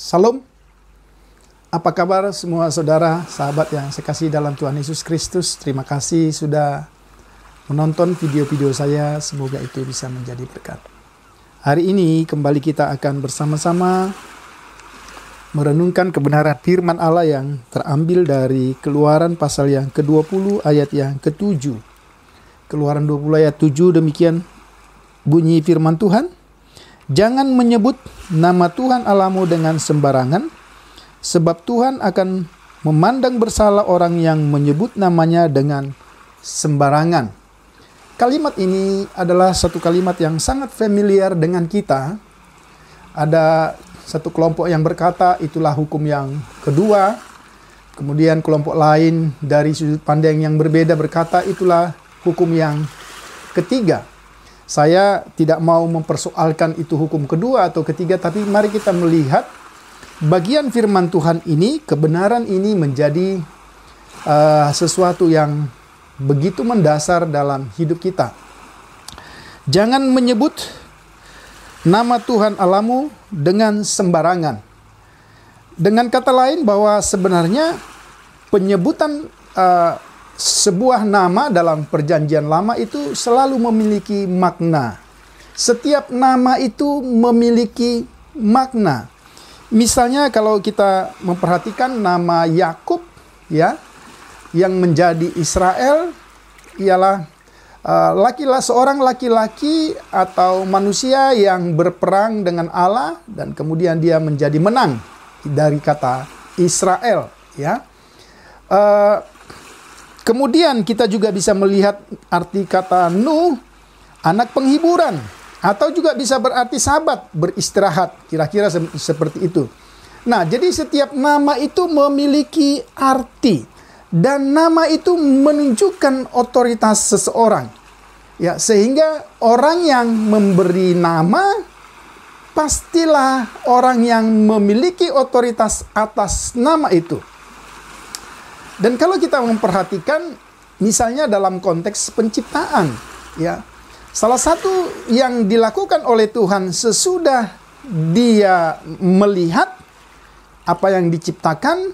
Salam, apa kabar semua saudara, sahabat yang saya kasih dalam Tuhan Yesus Kristus. Terima kasih sudah menonton video-video saya, semoga itu bisa menjadi berkat. Hari ini kembali kita akan bersama-sama merenungkan kebenaran firman Allah yang terambil dari Keluaran pasal yang ke-20 ayat yang ke-7. Keluaran 20 ayat 7 demikian bunyi firman Tuhan. Jangan menyebut nama Tuhan Allahmu dengan sembarangan, sebab Tuhan akan memandang bersalah orang yang menyebut namanya dengan sembarangan. Kalimat ini adalah satu kalimat yang sangat familiar dengan kita. Ada satu kelompok yang berkata itulah hukum yang kedua. Kemudian kelompok lain dari sudut pandang yang berbeda berkata itulah hukum yang ketiga. Saya tidak mau mempersoalkan itu hukum kedua atau ketiga, tapi mari kita melihat bagian firman Tuhan ini, kebenaran ini menjadi sesuatu yang begitu mendasar dalam hidup kita. Jangan menyebut nama Tuhan Allahmu dengan sembarangan. Dengan kata lain bahwa sebenarnya penyebutan sebuah nama dalam perjanjian lama itu selalu memiliki makna. Setiap nama itu memiliki makna. Misalnya kalau kita memperhatikan nama Yakub ya, yang menjadi Israel ialah seorang laki-laki atau manusia yang berperang dengan Allah dan kemudian dia menjadi menang, dari kata Israel ya. Kemudian kita juga bisa melihat arti kata Nuh, anak penghiburan, atau juga bisa berarti sahabat, beristirahat, kira-kira seperti itu. Nah, jadi setiap nama itu memiliki arti dan nama itu menunjukkan otoritas seseorang. Ya, sehingga orang yang memberi nama pastilah orang yang memiliki otoritas atas nama itu. Dan kalau kita memperhatikan misalnya dalam konteks penciptaan ya, salah satu yang dilakukan oleh Tuhan sesudah dia melihat apa yang diciptakan,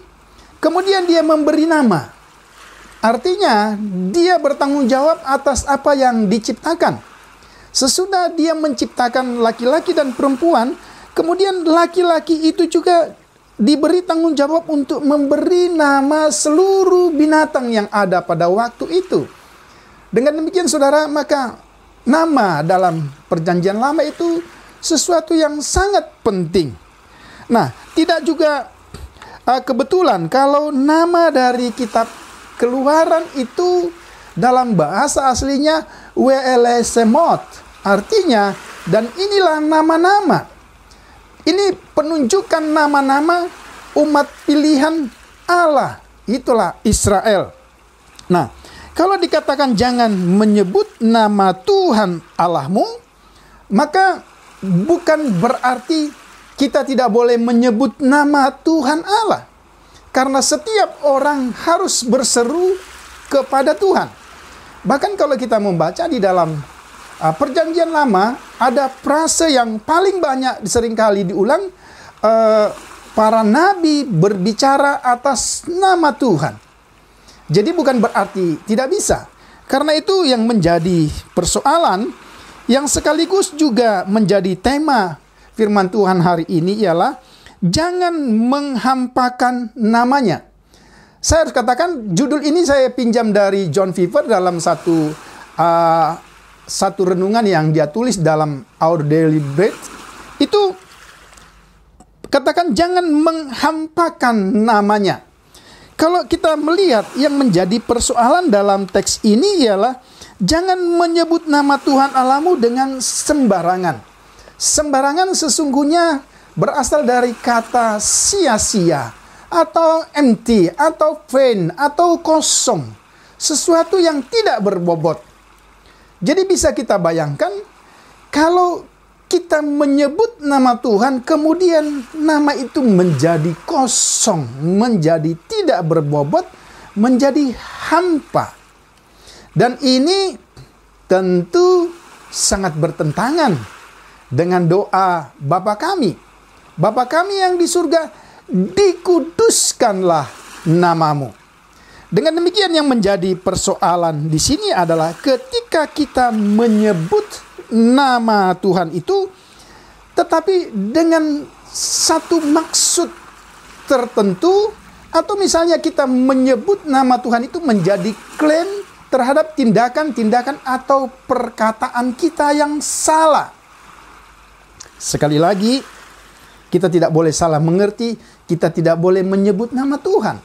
kemudian dia memberi nama. Artinya dia bertanggung jawab atas apa yang diciptakan. Sesudah dia menciptakan laki-laki dan perempuan, kemudian laki-laki itu juga diberi tanggung jawab untuk memberi nama seluruh binatang yang ada pada waktu itu. Dengan demikian saudara, maka nama dalam perjanjian lama itu sesuatu yang sangat penting. Nah, tidak juga kebetulan kalau nama dari kitab Keluaran itu dalam bahasa aslinya Welesemot, artinya dan inilah nama-nama. Ini penunjukan nama-nama umat pilihan Allah. Itulah Israel. Nah, kalau dikatakan jangan menyebut nama Tuhan Allahmu, maka bukan berarti kita tidak boleh menyebut nama Tuhan Allah. Karena setiap orang harus berseru kepada Tuhan. Bahkan kalau kita membaca di dalam perjanjian lama, ada frase yang paling banyak seringkali diulang, para nabi berbicara atas nama Tuhan. Jadi bukan berarti tidak bisa. Karena itu yang menjadi persoalan, yang sekaligus juga menjadi tema firman Tuhan hari ini ialah jangan menghampakan namanya. Saya harus katakan judul ini saya pinjam dari John Piper dalam satu renungan yang dia tulis dalam Our Daily Bread. Itu katakan jangan menghampakan namanya. Kalau kita melihat yang menjadi persoalan dalam teks ini ialah jangan menyebut nama Tuhan Allahmu dengan sembarangan. Sembarangan sesungguhnya berasal dari kata sia-sia, atau empty, atau vain, atau kosong. Sesuatu yang tidak berbobot. Jadi bisa kita bayangkan, kalau kita menyebut nama Tuhan, kemudian nama itu menjadi kosong, menjadi tidak berbobot, menjadi hampa. Dan ini tentu sangat bertentangan dengan doa Bapa kami. Bapa kami yang di surga, dikuduskanlah namamu. Dengan demikian yang menjadi persoalan di sini adalah ketika kita menyebut nama Tuhan itu, tetapi dengan satu maksud tertentu, atau misalnya kita menyebut nama Tuhan itu menjadi klaim terhadap tindakan-tindakan atau perkataan kita yang salah. Sekali lagi, kita tidak boleh salah mengerti, kita tidak boleh menyebut nama Tuhan.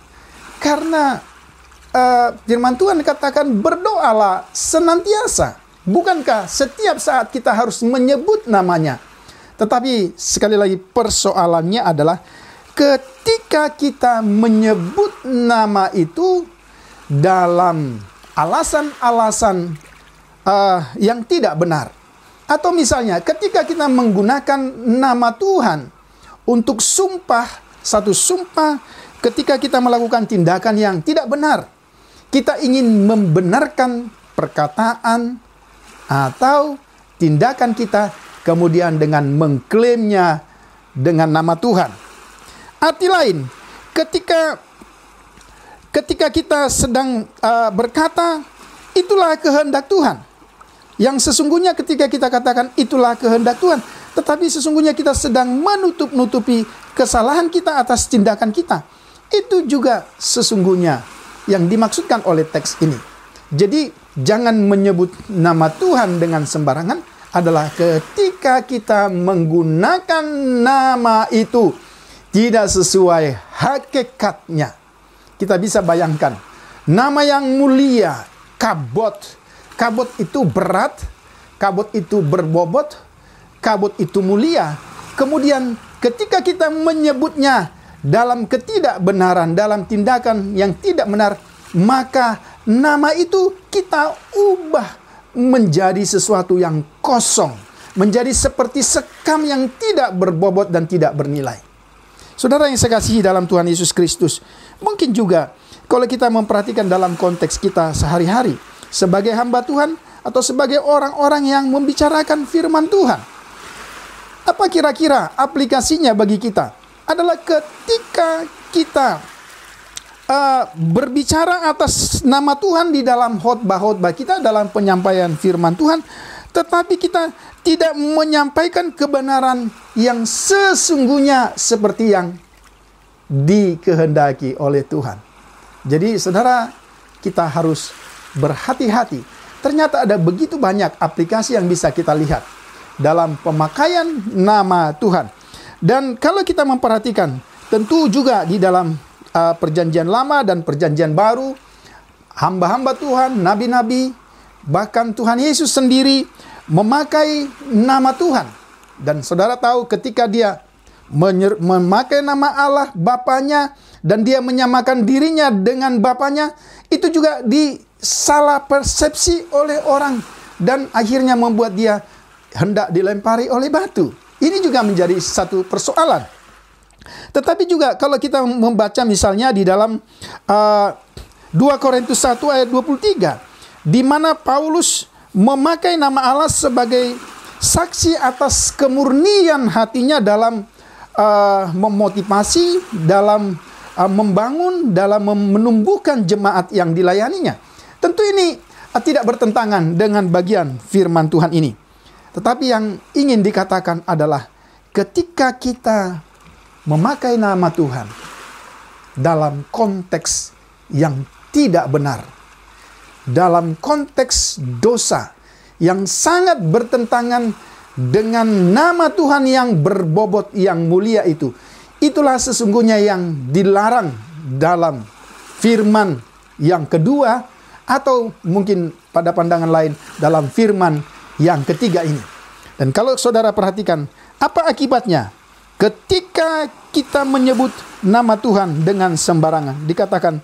Karena firman Tuhan katakan berdoalah senantiasa. Bukankah setiap saat kita harus menyebut namanya? Tetapi sekali lagi persoalannya adalah ketika kita menyebut nama itu dalam alasan-alasan yang tidak benar. Atau misalnya ketika kita menggunakan nama Tuhan untuk sumpah, satu sumpah ketika kita melakukan tindakan yang tidak benar. Kita ingin membenarkan perkataan atau tindakan kita, kemudian dengan mengklaimnya dengan nama Tuhan. Arti lain, ketika kita sedang berkata, itulah kehendak Tuhan. Yang sesungguhnya ketika kita katakan itulah kehendak Tuhan, tetapi sesungguhnya kita sedang menutup-nutupi kesalahan kita atas tindakan kita. Itu juga sesungguhnya yang dimaksudkan oleh teks ini. Jadi jangan menyebut nama Tuhan dengan sembarangan adalah ketika kita menggunakan nama itu tidak sesuai hakikatnya. Kita bisa bayangkan nama yang mulia, kabot. Kabot itu berat, kabot itu berbobot, kabut itu mulia. Kemudian ketika kita menyebutnya dalam ketidakbenaran, dalam tindakan yang tidak benar, maka nama itu kita ubah menjadi sesuatu yang kosong, menjadi seperti sekam yang tidak berbobot dan tidak bernilai. Saudara yang saya kasihi dalam Tuhan Yesus Kristus, mungkin juga kalau kita memperhatikan dalam konteks kita sehari-hari, sebagai hamba Tuhan atau sebagai orang-orang yang membicarakan firman Tuhan, apa kira-kira aplikasinya bagi kita? Adalah ketika kita berbicara atas nama Tuhan di dalam khotbah-khotbah kita, dalam penyampaian firman Tuhan, tetapi kita tidak menyampaikan kebenaran yang sesungguhnya seperti yang dikehendaki oleh Tuhan. Jadi saudara, kita harus berhati-hati. Ternyata ada begitu banyak aplikasi yang bisa kita lihat dalam pemakaian nama Tuhan. Dan kalau kita memperhatikan, tentu juga di dalam perjanjian lama dan perjanjian baru, hamba-hamba Tuhan, nabi-nabi, bahkan Tuhan Yesus sendiri memakai nama Tuhan. Dan saudara tahu ketika dia memakai nama Allah Bapanya dan dia menyamakan dirinya dengan Bapanya, itu juga disalah persepsi oleh orang dan akhirnya membuat dia hendak dilempari oleh batu. Ini juga menjadi satu persoalan. Tetapi juga kalau kita membaca misalnya di dalam 2 Korintus 1 ayat 23, di mana Paulus memakai nama Allah sebagai saksi atas kemurnian hatinya dalam memotivasi, dalam membangun, dalam menumbuhkan jemaat yang dilayaninya. Tentu ini tidak bertentangan dengan bagian firman Tuhan ini. Tetapi yang ingin dikatakan adalah ketika kita memakai nama Tuhan dalam konteks yang tidak benar. Dalam konteks dosa yang sangat bertentangan dengan nama Tuhan yang berbobot, yang mulia itu. Itulah sesungguhnya yang dilarang dalam firman yang kedua, atau mungkin pada pandangan lain dalam firman yang ketiga ini. Dan kalau saudara perhatikan, apa akibatnya ketika kita menyebut nama Tuhan dengan sembarangan? Dikatakan,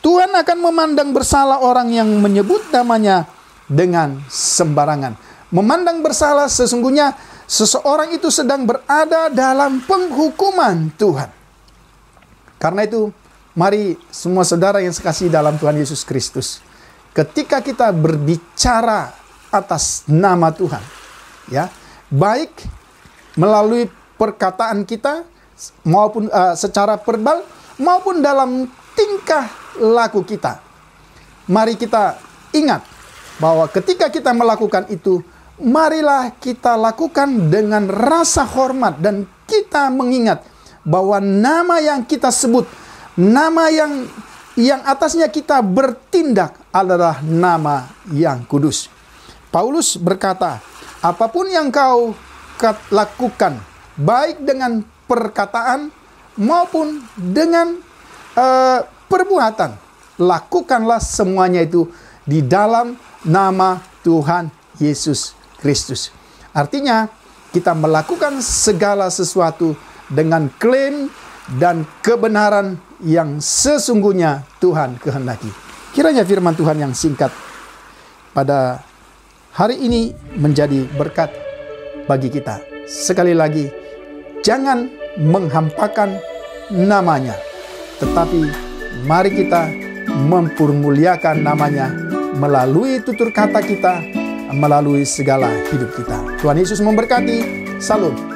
Tuhan akan memandang bersalah orang yang menyebut namanya dengan sembarangan. Memandang bersalah, sesungguhnya seseorang itu sedang berada dalam penghukuman Tuhan. Karena itu, mari semua saudara yang sekasihi dalam Tuhan Yesus Kristus, ketika kita berbicara atas nama Tuhan, ya, baik melalui perkataan kita maupun secara verbal maupun dalam tingkah laku kita, mari kita ingat bahwa ketika kita melakukan itu, marilah kita lakukan dengan rasa hormat, dan kita mengingat bahwa nama yang kita sebut, nama yang atasnya kita bertindak adalah nama yang kudus. Paulus berkata, apapun yang kau lakukan, baik dengan perkataan maupun dengan perbuatan, lakukanlah semuanya itu di dalam nama Tuhan Yesus Kristus. Artinya, kita melakukan segala sesuatu dengan klaim dan kebenaran yang sesungguhnya Tuhan kehendaki. Kiranya firman Tuhan yang singkat pada hari ini menjadi berkat bagi kita. Sekali lagi, jangan menghampakan namanya, tetapi mari kita mempermuliakan namanya melalui tutur kata kita, melalui segala hidup kita. Tuhan Yesus memberkati. Salam.